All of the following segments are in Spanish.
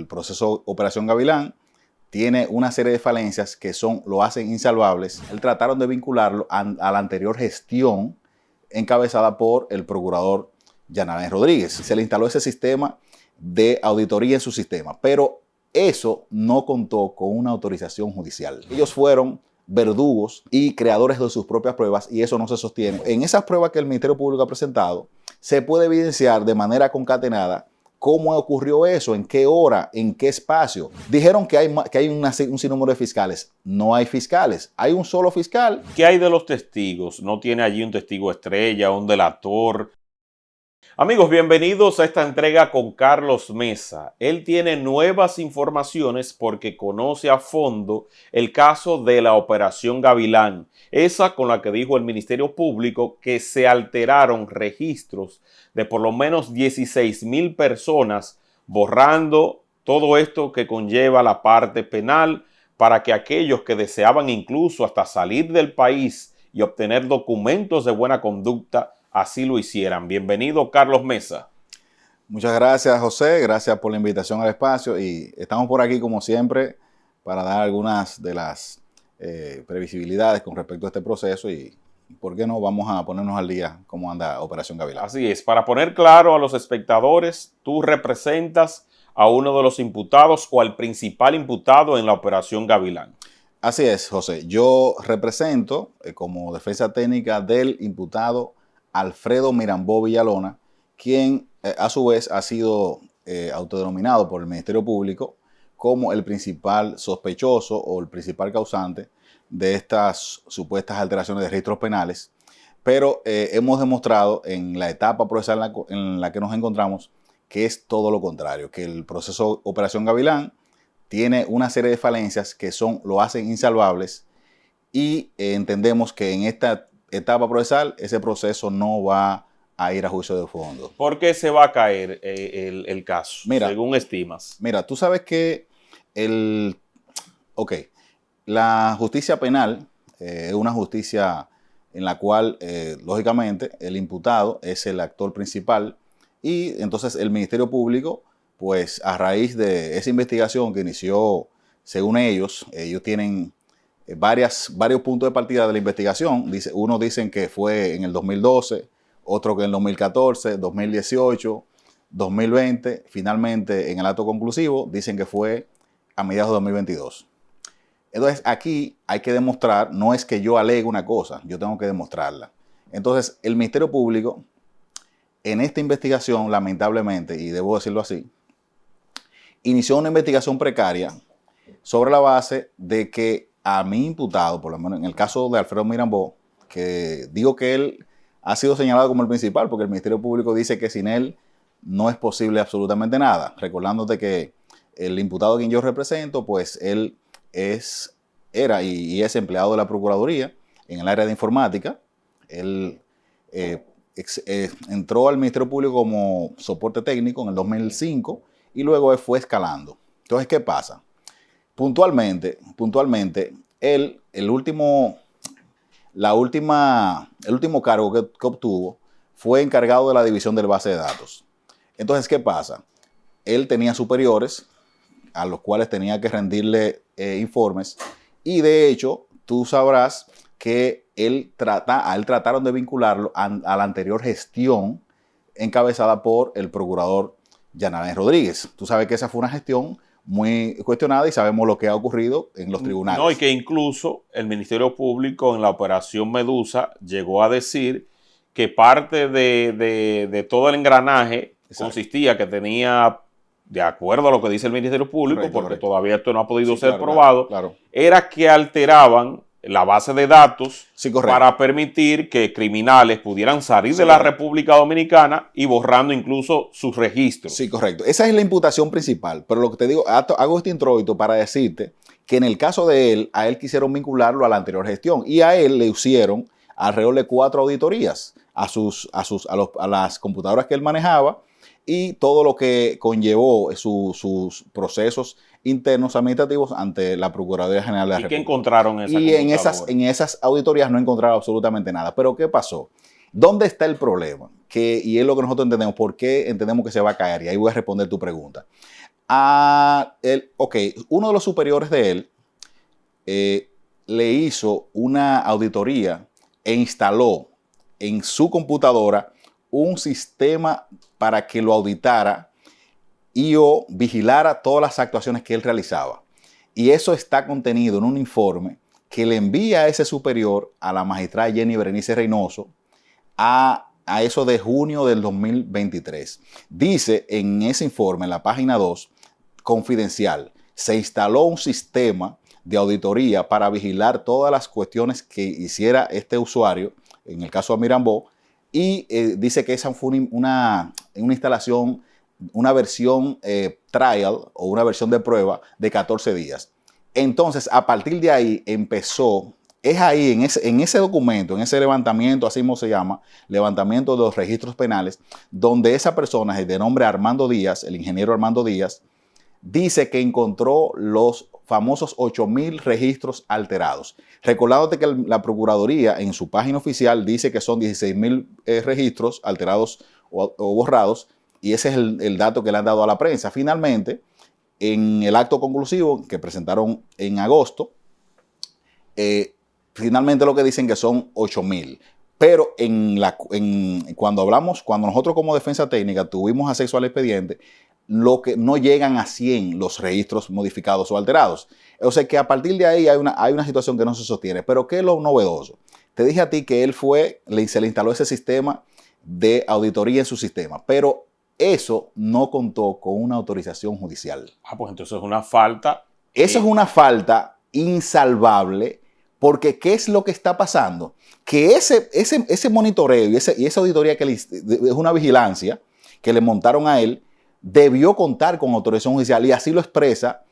el proceso Operación Gavilán tiene una serie de falencias que lo hacen insalvables. Él trataron de vincularlo a la anterior gestión encabezada por el procurador Yanarain Rodríguez. Se le instaló ese sistema de auditoría en su sistema, pero eso no contó con una autorización judicial. Ellos fueron verdugos y creadores de sus propias pruebas y eso no se sostiene. En esas pruebas que el Ministerio Público ha presentado, se puede evidenciar de manera concatenada cómo ocurrió eso, en qué hora, en qué espacio. Dijeron que hay un sinnúmero de fiscales. No hay fiscales, hay un solo fiscal. ¿Qué hay de los testigos? ¿No tiene allí un testigo estrella, un delator? Amigos, bienvenidos a esta entrega con Carlos Mesa. Él tiene nuevas informaciones porque conoce a fondo el caso de la Operación Gavilán, esa con la que dijo el Ministerio Público que se alteraron registros de por lo menos 16,000 personas, borrando todo esto que conlleva la parte penal para que aquellos que deseaban incluso hasta salir del país y obtener documentos de buena conducta así lo hicieran. Bienvenido, Carlos Mesa. Muchas gracias, José. Gracias por la invitación al espacio. Y estamos por aquí, como siempre, para dar algunas de las previsibilidades con respecto a este proceso. Y, ¿por qué no? Vamos a ponernos al día cómo anda Operación Gavilán. Así es. Para poner claro a los espectadores, tú representas a uno de los imputados o al principal imputado en la Operación Gavilán. Así es, José. Yo represento como defensa técnica del imputado Alfredo Mirambó Villalona, quien a su vez ha sido autodenominado por el Ministerio Público como el principal sospechoso o el principal causante de estas supuestas alteraciones de registros penales. Pero hemos demostrado en la etapa procesal en la que nos encontramos que es todo lo contrario, que el proceso Operación Gavilán tiene una serie de falencias que lo hacen insalvables y entendemos que en esta etapa procesal, ese proceso no va a ir a juicio de fondo. ¿Por qué se va a caer el caso, según estimas? Mira, tú sabes que la justicia penal es una justicia en la cual, lógicamente, el imputado es el actor principal y entonces el Ministerio Público, pues a raíz de esa investigación que inició, según ellos tienen varios puntos de partida de la investigación. Unos dicen que fue en el 2012, otro que en el 2014, 2018, 2020. Finalmente, en el acto conclusivo, dicen que fue a mediados de 2022. Entonces, aquí hay que demostrar, no es que yo alegue una cosa, yo tengo que demostrarla. Entonces, el Ministerio Público, en esta investigación, lamentablemente, y debo decirlo así, inició una investigación precaria sobre la base de que a mi imputado, por lo menos en el caso de Alfredo Mirambó, que digo que él ha sido señalado como el principal porque el Ministerio Público dice que sin él no es posible absolutamente nada. Recordándote que el imputado a quien yo represento, pues él era y es empleado de la Procuraduría en el área de informática. Él entró al Ministerio Público como soporte técnico en el 2005 y luego él fue escalando. Entonces, ¿qué pasa? Puntualmente, el último cargo que obtuvo fue encargado de la división de base de datos. Entonces, ¿qué pasa? Él tenía superiores a los cuales tenía que rendirle informes y de hecho, tú sabrás que a él trataron de vincularlo a la anterior gestión encabezada por el procurador Yanarain Rodríguez. Tú sabes que esa fue una gestión muy cuestionada y sabemos lo que ha ocurrido en los tribunales. No, y que incluso el Ministerio Público en la Operación Medusa llegó a decir que parte de todo el engranaje consistía que tenía, de acuerdo a lo que dice el Ministerio Público, porque todavía esto no ha podido ser probado, era que alteraban la base de datos para permitir que criminales pudieran salir de la República Dominicana y borrando incluso sus registros. Sí, correcto. Esa es la imputación principal. Pero lo que te digo, hago este introito para decirte que en el caso de él, a él quisieron vincularlo a la anterior gestión y a él le hicieron alrededor de 4 auditorías a las computadoras que él manejaba y todo lo que conllevó sus procesos internos administrativos ante la Procuraduría General de la República. ¿Y qué encontraron en esa computadora? En esas auditorías no encontraron absolutamente nada. ¿Pero qué pasó? ¿Dónde está el problema? Y es lo que nosotros entendemos. ¿Por qué entendemos que se va a caer? Y ahí voy a responder tu pregunta. Uno de los superiores de él le hizo una auditoría e instaló en su computadora un sistema para que lo auditara y o vigilara todas las actuaciones que él realizaba. Y eso está contenido en un informe que le envía a ese superior, a la magistrada Jenny Berenice Reynoso, a eso de junio del 2023. Dice en ese informe, en la página 2, confidencial, se instaló un sistema de auditoría para vigilar todas las cuestiones que hiciera este usuario, en el caso de Mirambó, y dice que esa fue una instalación, una versión trial o una versión de prueba de 14 días. Entonces, a partir de ahí empezó, es ahí en ese documento, en ese levantamiento, así mismo se llama, levantamiento de los registros penales, donde esa persona, de nombre Armando Díaz, el ingeniero Armando Díaz, dice que encontró los famosos 8,000 registros alterados. Recordándote que la Procuraduría en su página oficial dice que son 16,000 registros alterados o borrados, y ese es el dato que le han dado a la prensa. Finalmente, en el acto conclusivo que presentaron en agosto, finalmente lo que dicen que son 8,000. Pero cuando nosotros como defensa técnica tuvimos acceso al expediente, lo que no llegan a 100 los registros modificados o alterados. O sea que a partir de ahí hay una situación que no se sostiene. Pero ¿qué es lo novedoso? Te dije a ti que él se le instaló ese sistema de auditoría en su sistema, pero eso no contó con una autorización judicial. Pues entonces es una falta. Eso es una falta insalvable, porque ¿qué es lo que está pasando? Que ese monitoreo y esa auditoría es una vigilancia que le montaron a él, debió contar con autorización judicial, y así lo expresa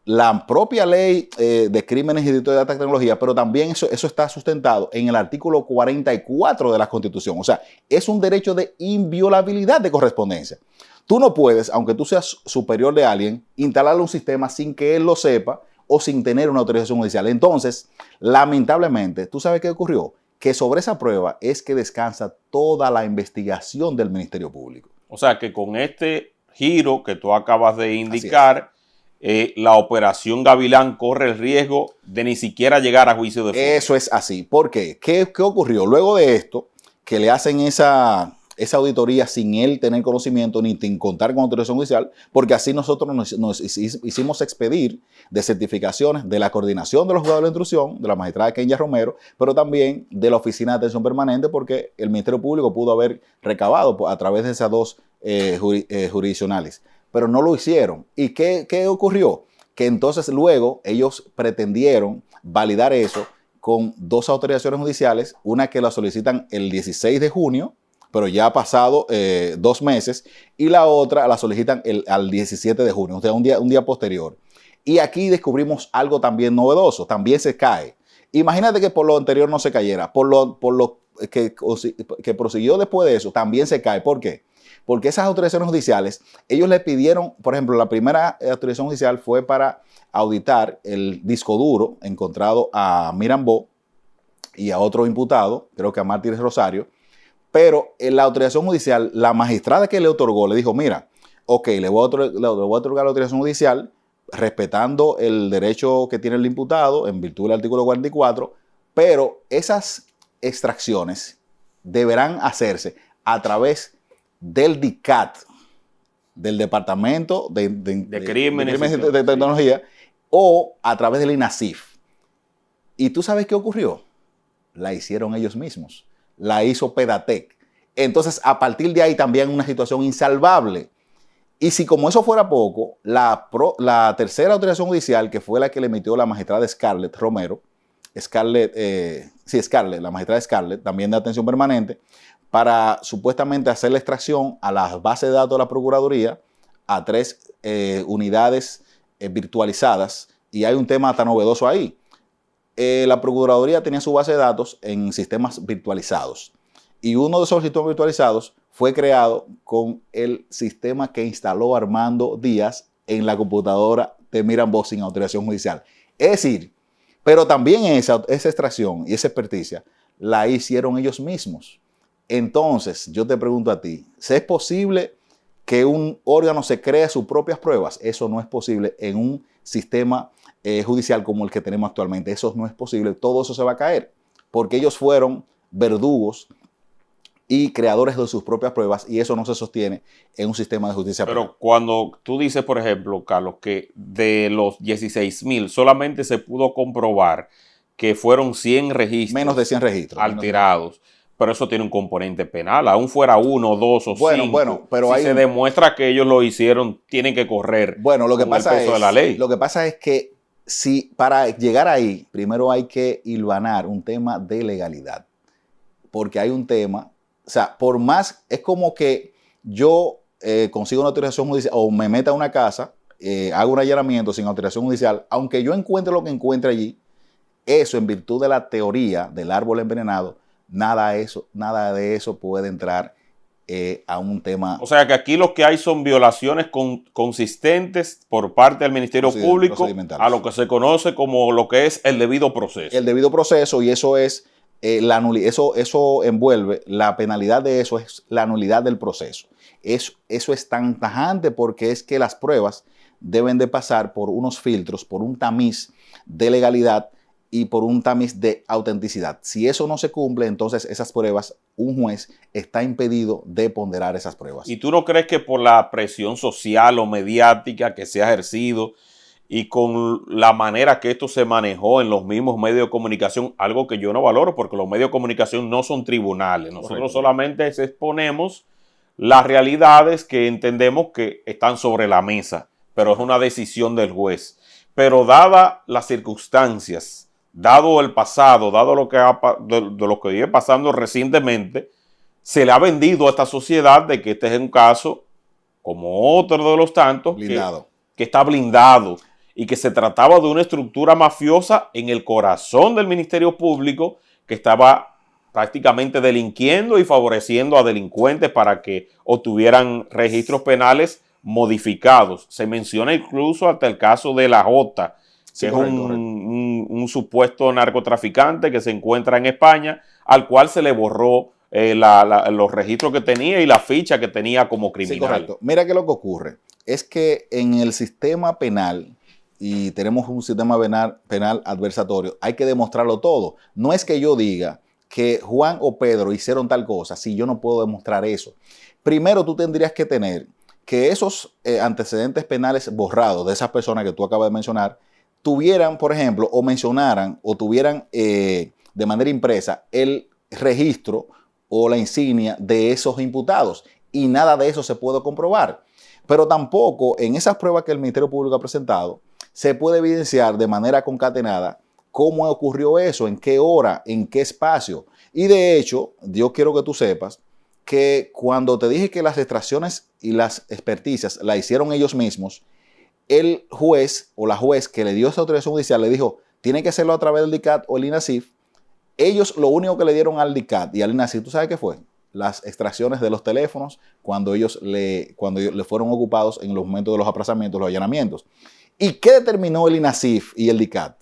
la propia ley de crímenes y delitos de alta tecnología, pero también eso está sustentado en el artículo 44 de la Constitución. O sea, es un derecho de inviolabilidad de correspondencia. Tú no puedes, aunque tú seas superior de alguien, instalarle un sistema sin que él lo sepa o sin tener una autorización judicial. Entonces, lamentablemente, ¿tú sabes qué ocurrió? Que sobre esa prueba es que descansa toda la investigación del Ministerio Público. O sea, que con este giro que tú acabas de indicar, la operación Gavilán corre el riesgo de ni siquiera llegar a juicio de fondo. Eso es así. ¿Por qué? ¿Qué ocurrió? Luego de esto, que le hacen esa auditoría sin él tener conocimiento ni contar con autorización judicial, porque así nosotros nos hicimos expedir de certificaciones de la coordinación de los juzgados de instrucción, de la magistrada Kenya Romero, pero también de la Oficina de Atención Permanente, porque el Ministerio Público pudo haber recabado a través de esas dos jurisdiccionales, pero no lo hicieron. ¿Y qué ocurrió? Que entonces luego ellos pretendieron validar eso con dos autorizaciones judiciales, una que la solicitan el 16 de junio, pero ya ha pasado 2 meses, y la otra la solicitan al 17 de junio, o sea, un día posterior. Y aquí descubrimos algo también novedoso, también se cae. Imagínate que por lo anterior no se cayera, por lo que prosiguió después de eso, también se cae. ¿Por qué? Porque esas autorizaciones judiciales, ellos le pidieron, por ejemplo, la primera autorización judicial fue para auditar el disco duro encontrado a Mirambó y a otro imputado, creo que a Mártires Rosario. Pero en la autorización judicial, la magistrada que le otorgó le dijo, mira, ok, le voy a otorgar la autorización judicial respetando el derecho que tiene el imputado en virtud del artículo 44, pero esas extracciones deberán hacerse a través del DICAT, del Departamento de Crímenes de Tecnología, o a través del INASIF. ¿Y tú sabes qué ocurrió? La hicieron ellos mismos. La hizo Pedatec. Entonces, a partir de ahí también una situación insalvable. Y si como eso fuera poco, la tercera autorización judicial, que fue la que le emitió la magistrada Scarlett Romero, la magistrada Scarlett, también de atención permanente, para supuestamente hacer la extracción a las bases de datos de la Procuraduría, a 3 unidades virtualizadas, y hay un tema tan novedoso ahí. La Procuraduría tenía su base de datos en sistemas virtualizados, y uno de esos sistemas virtualizados fue creado con el sistema que instaló Armando Díaz en la computadora de Mirambó sin autorización judicial. Es decir, pero también esa extracción y esa experticia la hicieron ellos mismos. Entonces, yo te pregunto a ti, ¿es posible que un órgano se cree sus propias pruebas. Eso no es posible en un sistema judicial como el que tenemos actualmente. Eso no es posible. Todo eso se va a caer porque ellos fueron verdugos y creadores de sus propias pruebas, y eso no se sostiene en un sistema de justicia penal. Pero cuando tú dices, por ejemplo, Carlos, que de los 16,000 solamente se pudo comprobar que fueron 100 registros. Menos de 100 registros. Alterados. Pero eso tiene un componente penal. Aún fuera 1, 2 o 5. Bueno, pero si se demuestra que ellos lo hicieron, tienen que correr lo que pasa el peso de la ley. Lo que pasa es que si para llegar ahí, primero hay que hilvanar un tema de legalidad. Porque hay un tema, o sea, por más, es como que yo consigo una autorización judicial o me meta a una casa, hago un allanamiento sin autorización judicial, aunque yo encuentre lo que encuentre allí, eso en virtud de la teoría del árbol envenenado, nada de eso puede entrar a un tema. O sea que aquí lo que hay son violaciones consistentes por parte del Ministerio Público a lo que se conoce como lo que es el debido proceso. El debido proceso, y eso es eso envuelve, la penalidad de eso es la nulidad del proceso. Eso es tan tajante porque es que las pruebas deben de pasar por unos filtros, por un tamiz de legalidad y por un tamiz de autenticidad. Si eso no se cumple, entonces esas pruebas, un juez está impedido de ponderar esas pruebas. ¿Y tú no crees que por la presión social o mediática que se ha ejercido y con la manera que esto se manejó en los mismos medios de comunicación, algo que yo no valoro porque los medios de comunicación no son tribunales? Nosotros Correcto. solamente exponemos las realidades que entendemos que están sobre la mesa, pero es una decisión del juez. Pero dadas las circunstancias, dado el pasado, dado lo que de lo que viene pasando recientemente, se le ha vendido a esta sociedad de que este es un caso, como otro de los tantos, que está blindado y que se trataba de una estructura mafiosa en el corazón del Ministerio Público que estaba prácticamente delinquiendo y favoreciendo a delincuentes para que obtuvieran registros penales modificados. Se menciona incluso hasta el caso de la Jota, que es un supuesto narcotraficante que se encuentra en España, al cual se le borró los registros que tenía y la ficha que tenía como criminal. Sí, correcto. Mira que lo que ocurre es que en el sistema penal, y tenemos un sistema penal adversatorio, hay que demostrarlo todo. No es que yo diga que Juan o Pedro hicieron tal cosa, si yo no puedo demostrar eso. Primero tú tendrías que tener que esos antecedentes penales borrados de esas personas que tú acabas de mencionar tuvieran, por ejemplo, o mencionaran o tuvieran de manera impresa el registro o la insignia de esos imputados, y nada de eso se puede comprobar. Pero tampoco en esas pruebas que el Ministerio Público ha presentado se puede evidenciar de manera concatenada cómo ocurrió eso, en qué hora, en qué espacio. Y de hecho, yo quiero que tú sepas que cuando te dije que las extracciones y las experticias la hicieron ellos mismos, el juez o la juez que le dio esa autorización judicial le dijo, tiene que hacerlo a través del DICAT o el INASIF. Ellos lo único que le dieron al DICAT y al INASIF, ¿tú sabes qué fue? Las extracciones de los teléfonos cuando ellos le fueron ocupados en los momentos de los apresamientos, los allanamientos. ¿Y qué determinó el INASIF y el DICAT?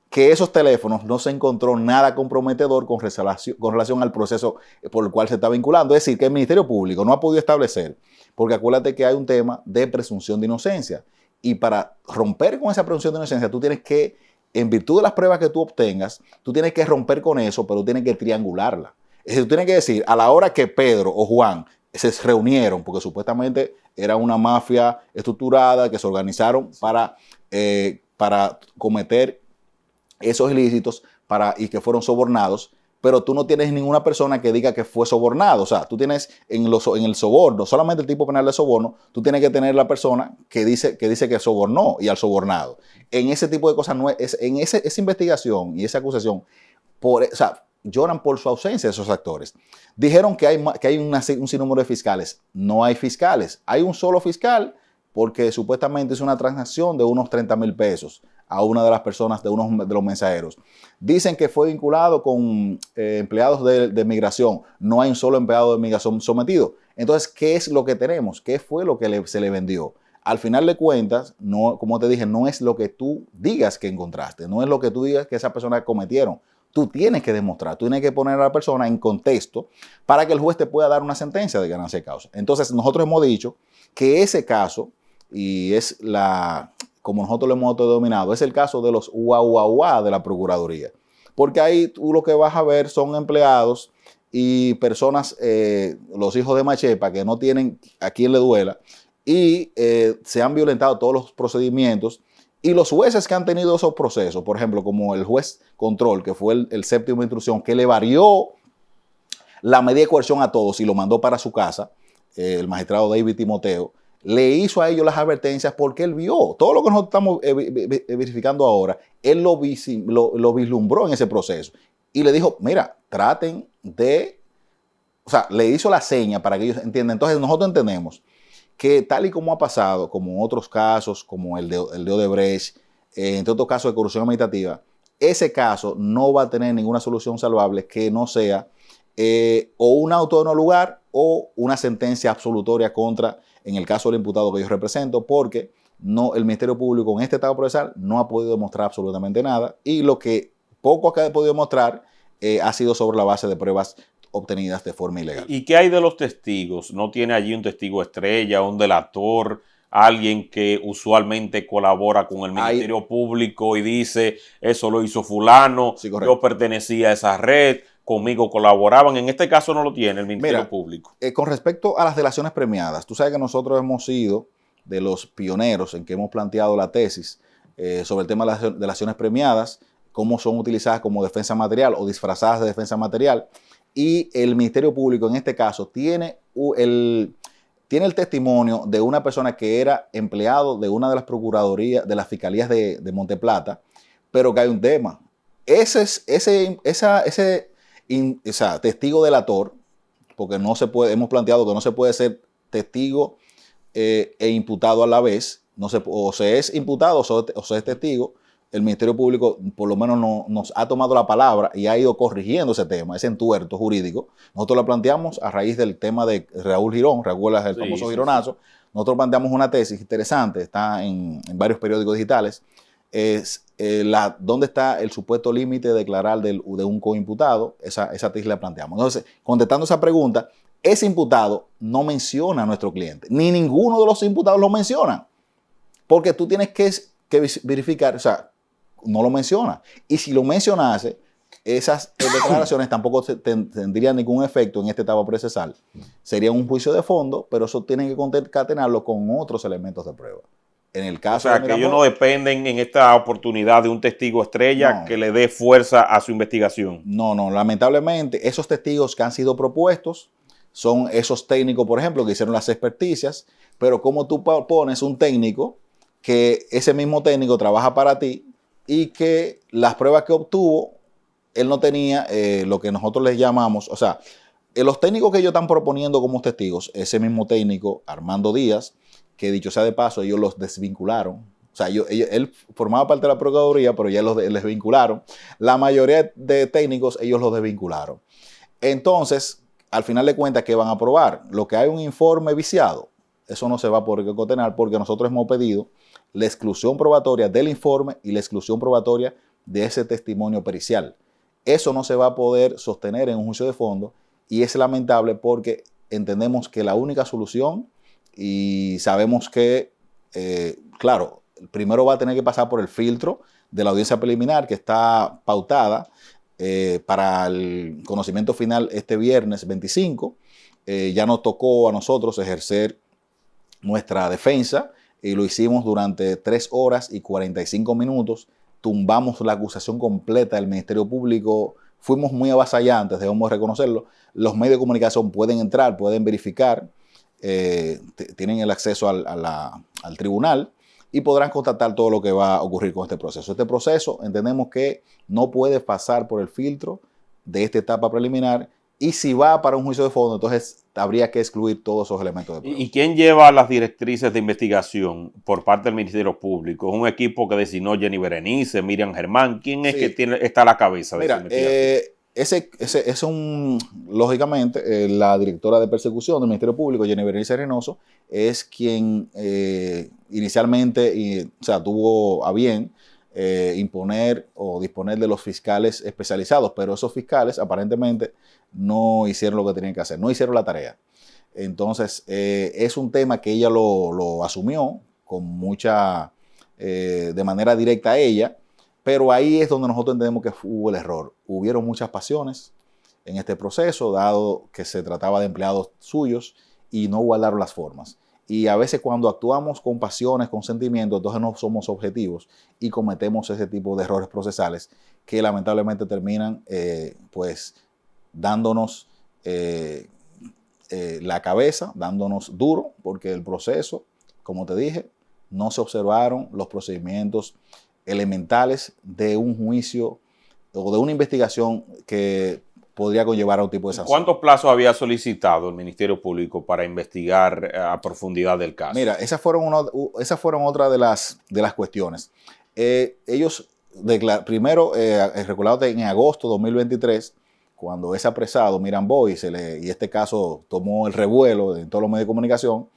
Que esos teléfonos no se encontró nada comprometedor con relación al proceso por el cual se está vinculando. Es decir, que el Ministerio Público no ha podido establecer, porque acuérdate que hay un tema de presunción de inocencia. Y para romper con esa presunción de inocencia, tú tienes que, en virtud de las pruebas que tú obtengas, tú tienes que romper con eso, pero tienes que triangularla. Es decir, tú tienes que decir, a la hora que Pedro o Juan se reunieron, porque supuestamente era una mafia estructurada que se organizaron para cometer esos ilícitos y que fueron sobornados, pero tú no tienes ninguna persona que diga que fue sobornado. O sea, tú tienes en el soborno, solamente el tipo penal de soborno, tú tienes que tener la persona que dice que sobornó y al sobornado. En ese tipo de cosas, en esa investigación y esa acusación, lloran por su ausencia esos actores. Dijeron que hay un sinnúmero de fiscales. No hay fiscales. Hay un solo fiscal porque supuestamente es una transacción de unos 30,000 pesos a una de las personas, de uno de los mensajeros. Dicen que fue vinculado con empleados de migración. No hay un solo empleado de migración sometido. Entonces, ¿qué es lo que tenemos? ¿Qué fue lo que se le vendió? Al final de cuentas, no, como te dije, no es lo que tú digas que encontraste. No es lo que tú digas que esas personas cometieron. Tú tienes que demostrar, tú tienes que poner a la persona en contexto para que el juez te pueda dar una sentencia de ganancia de causa. Entonces, nosotros hemos dicho que ese caso, y es como nosotros lo hemos denominado, es el caso de los guau de la Procuraduría. Porque ahí tú lo que vas a ver son empleados y personas, los hijos de Machepa, que no tienen a quien le duela, y se han violentado todos los procedimientos. Y los jueces que han tenido esos procesos, por ejemplo, como el juez control, que fue el séptimo de instrucción, que le varió la medida de coerción a todos y lo mandó para su casa, el magistrado David Timoteo, le hizo a ellos las advertencias porque él vio todo lo que nosotros estamos verificando ahora, él lo vislumbró en ese proceso y le dijo, mira, traten de, o sea, le hizo la seña para que ellos entiendan. Entonces nosotros entendemos que tal y como ha pasado, como otros casos, como el de Odebrecht, entre otros casos de corrupción administrativa, ese caso no va a tener ninguna solución salvable que no sea o un auto de no lugar o una sentencia absolutoria contra, en el caso del imputado que yo represento, porque el Ministerio Público en esta etapa procesal no ha podido demostrar absolutamente nada y lo que poco ha podido demostrar ha sido sobre la base de pruebas obtenidas de forma ilegal. ¿Y qué hay de los testigos? ¿No tiene allí un testigo estrella, un delator, alguien que usualmente colabora con el Ministerio Público y dice, eso lo hizo fulano, sí, yo pertenecía a esa red, conmigo colaboraban? En este caso no lo tiene el Ministerio Público. Con respecto a las delaciones premiadas, tú sabes que nosotros hemos sido de los pioneros en que hemos planteado la tesis sobre el tema de las delaciones premiadas, cómo son utilizadas como defensa material o disfrazadas de defensa material. Y el Ministerio Público en este caso tiene el testimonio de una persona que era empleado de una de las procuradurías, de las fiscalías de Monteplata, pero que hay un tema. Ese testigo delator, porque no se puede, hemos planteado que no se puede ser testigo e imputado a la vez, o se es imputado o se es testigo. El Ministerio Público por lo menos nos ha tomado la palabra y ha ido corrigiendo ese tema, ese entuerto jurídico. Nosotros lo planteamos a raíz del tema de Raúl Girón, ¿recuerdas el famoso Gironazo? Sí. Nosotros planteamos una tesis interesante, está en varios periódicos digitales, es dónde está el supuesto límite de declarar de un coimputado. Esa tesis la planteamos. Entonces, contestando esa pregunta, ese imputado no menciona a nuestro cliente, ni ninguno de los imputados lo menciona, porque tú tienes que verificar, o sea, no lo menciona. Y si lo mencionase, esas declaraciones tampoco tendrían ningún efecto en esta etapa procesal. Sería un juicio de fondo, pero eso tienen que concatenarlo con otros elementos de prueba. En el caso que ellos no dependen en esta oportunidad de un testigo estrella que le dé fuerza a su investigación. No, lamentablemente esos testigos que han sido propuestos son esos técnicos, por ejemplo, que hicieron las experticias, pero como tú pones un técnico que ese mismo técnico trabaja para ti y que las pruebas que obtuvo, él no tenía lo que nosotros les llamamos, o sea, los técnicos que ellos están proponiendo como testigos, ese mismo técnico, Armando Díaz, que dicho sea de paso, ellos los desvincularon. O sea, él formaba parte de la Procuraduría, pero ya los desvincularon. La mayoría de técnicos, ellos los desvincularon. Entonces, al final de cuentas, ¿qué van a probar? Lo que hay un informe viciado, eso no se va a poder condenar porque nosotros hemos pedido la exclusión probatoria del informe y la exclusión probatoria de ese testimonio pericial. Eso no se va a poder sostener en un juicio de fondo y es lamentable porque entendemos que la única solución, y sabemos que, claro, primero va a tener que pasar por el filtro de la audiencia preliminar que está pautada para el conocimiento final este viernes 25. Ya nos tocó a nosotros ejercer nuestra defensa y lo hicimos durante 3 horas y 45 minutos. Tumbamos la acusación completa del Ministerio Público. Fuimos muy avasallantes, debemos reconocerlo. Los medios de comunicación pueden entrar, pueden verificar, tienen el acceso al tribunal y podrán constatar todo lo que va a ocurrir con este proceso. Este proceso entendemos que no puede pasar por el filtro de esta etapa preliminar y si va para un juicio de fondo, entonces habría que excluir todos esos elementos de prueba. ¿Y quién lleva las directrices de investigación por parte del Ministerio Público? ¿Es un equipo que designó Jenny Berenice, Miriam Germán? ¿Quién es que está a la cabeza de esa investigación? Lógicamente, la directora de persecución del Ministerio Público, Jenny Berenice Reynoso, es quien inicialmente tuvo a bien imponer o disponer de los fiscales especializados, pero esos fiscales aparentemente no hicieron lo que tenían que hacer, no hicieron la tarea. Entonces, es un tema que ella lo asumió con de manera directa a ella, pero ahí es donde nosotros entendemos que hubo el error. Hubieron muchas pasiones en este proceso, dado que se trataba de empleados suyos y no guardaron las formas. Y a veces cuando actuamos con pasiones, con sentimientos, entonces no somos objetivos y cometemos ese tipo de errores procesales que lamentablemente terminan pues dándonos la cabeza, dándonos duro, porque el proceso, como te dije, no se observaron los procedimientos elementales de un juicio o de una investigación que podría conllevar a un tipo de sanción. ¿Cuántos plazos había solicitado el Ministerio Público para investigar a profundidad del caso? Mira, esas fueron otras de las cuestiones. Ellos, primero, recordado en agosto de 2023, cuando es apresado Miran Boy y este caso tomó el revuelo en todos los medios de comunicación,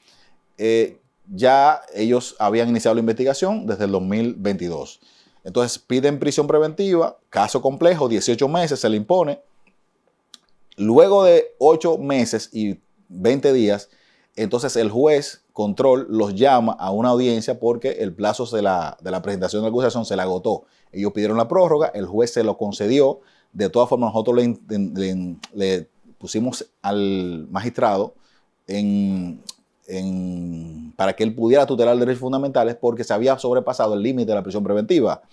ya ellos habían iniciado la investigación desde el 2022. Entonces piden prisión preventiva, caso complejo, 18 meses se le impone. Luego de 8 meses y 20 días, entonces el juez control los llama a una audiencia porque el plazo de la presentación de la acusación se le agotó. Ellos pidieron la prórroga, el juez se lo concedió. De todas formas, nosotros le pusimos al magistrado para que él pudiera tutelar derechos fundamentales porque se había sobrepasado el límite de la prisión preventiva.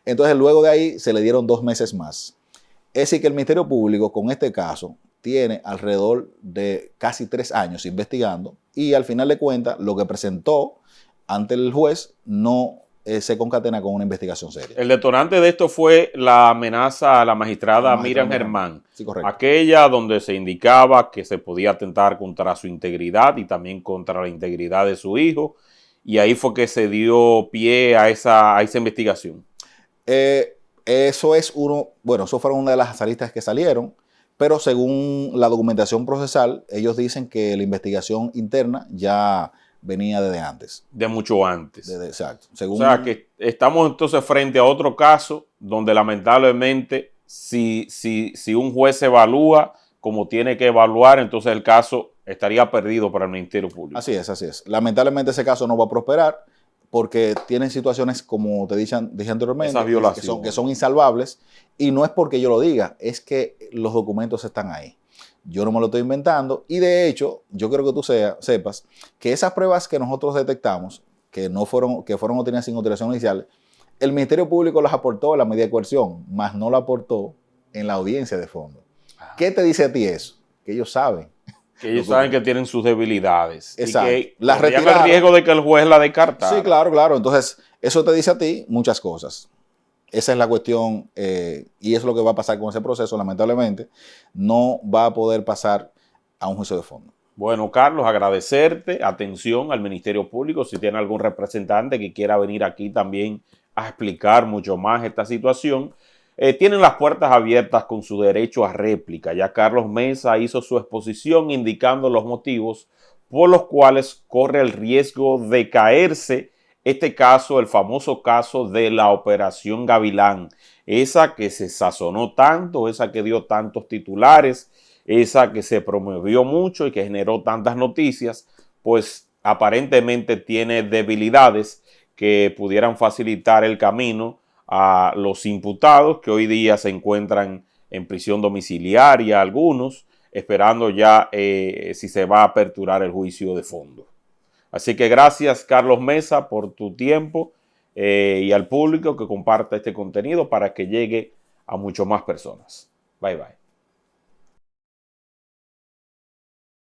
Entonces, luego de ahí se le dieron 2 meses más. Es decir, que el Ministerio Público con este caso tiene alrededor de casi 3 años investigando y al final de cuentas lo que presentó ante el juez no se concatena con una investigación seria. El detonante de esto fue la amenaza a la magistrada Miriam Germán. Sí, correcto. Aquella donde se indicaba que se podía atentar contra su integridad y también contra la integridad de su hijo. Y ahí fue que se dio pie a esa investigación. Eso fueron una de las aristas que salieron, pero según la documentación procesal, ellos dicen que la investigación interna ya venía desde antes. De mucho antes. Exacto. O sea que estamos entonces frente a otro caso donde lamentablemente si un juez evalúa como tiene que evaluar, entonces el caso estaría perdido para el Ministerio Público. Así es. Lamentablemente ese caso no va a prosperar porque tienen situaciones, como te dije anteriormente, que son insalvables, y no es porque yo lo diga, es que los documentos están ahí. Yo no me lo estoy inventando y de hecho yo quiero que tú sepas que esas pruebas que nosotros detectamos, que fueron obtenidas sin autorización inicial, el Ministerio Público las aportó en la medida de coerción, mas no la aportó en la audiencia de fondo. ¿Qué te dice a ti eso? Que ellos saben. Que ellos saben que tienen sus debilidades. Exacto. Y que el riesgo de que el juez la descartara. Sí, claro. Entonces, eso te dice a ti muchas cosas. Esa es la cuestión y es lo que va a pasar con ese proceso. Lamentablemente, no va a poder pasar a un juicio de fondo. Bueno, Carlos, agradecerte. Atención al Ministerio Público. Si tiene algún representante que quiera venir aquí también a explicar mucho más esta situación, tienen las puertas abiertas con su derecho a réplica. Ya Carlos Mesa hizo su exposición indicando los motivos por los cuales corre el riesgo de caerse este caso, el famoso caso de la Operación Gavilán, esa que se sazonó tanto, esa que dio tantos titulares, esa que se promovió mucho y que generó tantas noticias, pues aparentemente tiene debilidades que pudieran facilitar el camino a los imputados que hoy día se encuentran en prisión domiciliaria, algunos, esperando ya si se va a aperturar el juicio de fondo. Así que gracias, Carlos Mesa, por tu tiempo y al público que comparta este contenido para que llegue a mucho más personas. Bye, bye.